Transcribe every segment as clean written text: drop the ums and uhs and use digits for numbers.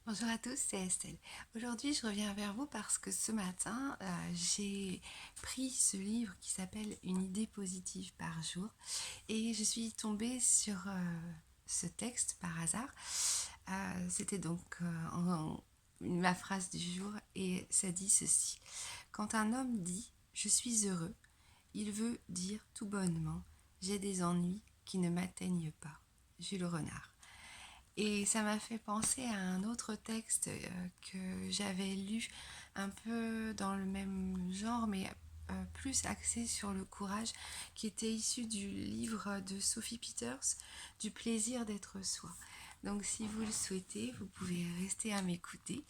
Bonjour à tous, c'est Estelle. Aujourd'hui, je reviens vers vous parce que ce matin, j'ai pris ce livre qui s'appelle Une idée positive par jour et je suis tombée sur ce texte par hasard. C'était donc ma phrase du jour et ça dit ceci. Quand un homme dit « je suis heureux », il veut dire tout bonnement « j'ai des ennuis qui ne m'atteignent pas ». Jules Renard. Et ça m'a fait penser à un autre texte que j'avais lu un peu dans le même genre, mais plus axé sur le courage, qui était issu du livre de Sophie Peters, Du plaisir d'être soi. Donc si vous le souhaitez, vous pouvez rester à m'écouter.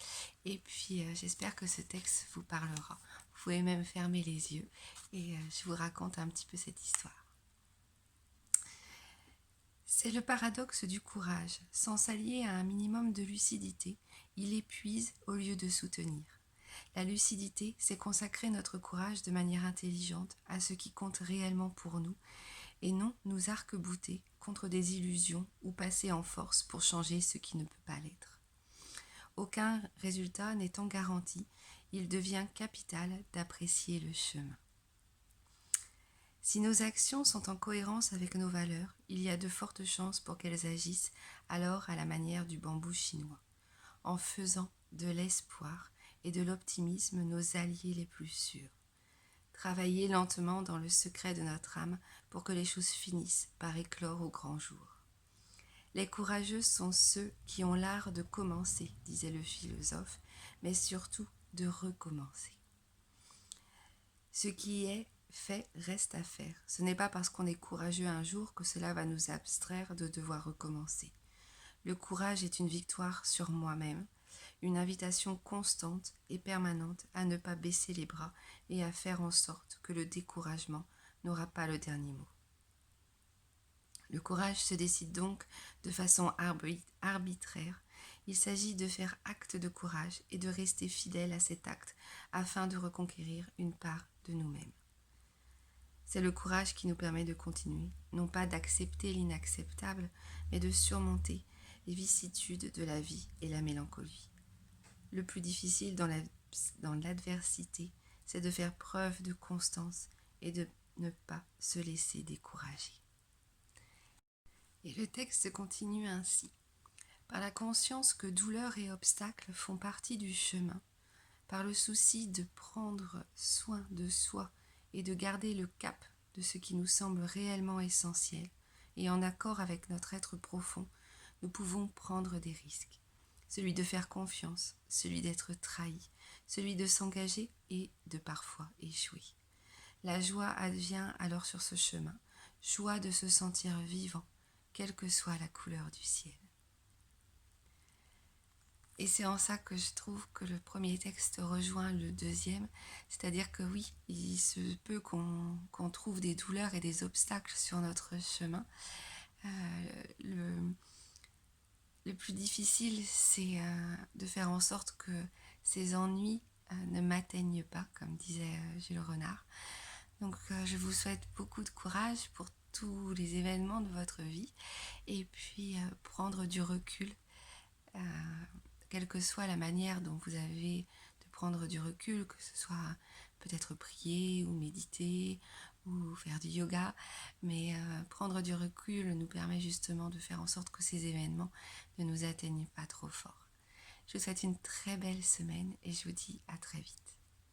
Et puis j'espère que ce texte vous parlera. Vous pouvez même fermer les yeux et je vous raconte un petit peu cette histoire. C'est le paradoxe du courage. Sans s'allier à un minimum de lucidité, il épuise au lieu de soutenir. La lucidité, c'est consacrer notre courage de manière intelligente à ce qui compte réellement pour nous, et non nous arc-bouter contre des illusions ou passer en force pour changer ce qui ne peut pas l'être. Aucun résultat n'étant garanti, il devient capital d'apprécier le chemin. Si nos actions sont en cohérence avec nos valeurs, il y a de fortes chances pour qu'elles agissent alors à la manière du bambou chinois, en faisant de l'espoir et de l'optimisme nos alliés les plus sûrs. Travailler lentement dans le secret de notre âme pour que les choses finissent par éclore au grand jour. Les courageux sont ceux qui ont l'art de commencer, disait le philosophe, mais surtout de recommencer. Ce qui est fait reste à faire. Ce n'est pas parce qu'on est courageux un jour que cela va nous abstraire de devoir recommencer. Le courage est une victoire sur moi-même, une invitation constante et permanente à ne pas baisser les bras et à faire en sorte que le découragement n'aura pas le dernier mot. Le courage se décide donc de façon arbitraire. Il s'agit de faire acte de courage et de rester fidèle à cet acte afin de reconquérir une part de nous-mêmes. C'est le courage qui nous permet de continuer, non pas d'accepter l'inacceptable, mais de surmonter les vicissitudes de la vie et la mélancolie. Le plus difficile dans l'adversité, c'est de faire preuve de constance et de ne pas se laisser décourager. Et le texte continue ainsi. Par la conscience que douleur et obstacles font partie du chemin, par le souci de prendre soin de soi et de garder le cap de ce qui nous semble réellement essentiel et en accord avec notre être profond, nous pouvons prendre des risques. Celui de faire confiance, celui d'être trahi, celui de s'engager et de parfois échouer. La joie advient alors sur ce chemin, joie de se sentir vivant, quelle que soit la couleur du ciel. Et c'est en ça que je trouve que le premier texte rejoint le deuxième, c'est-à-dire que oui, il se peut qu'on trouve des douleurs et des obstacles sur notre chemin. Le plus difficile, c'est de faire en sorte que ces ennuis ne m'atteignent pas, comme disait Jules Renard. Donc je vous souhaite beaucoup de courage pour tous les événements de votre vie et puis prendre du recul. Quelle que soit la manière dont vous avez de prendre du recul, que ce soit peut-être prier ou méditer ou faire du yoga, mais prendre du recul nous permet justement de faire en sorte que ces événements ne nous atteignent pas trop fort. Je vous souhaite une très belle semaine et je vous dis à très vite.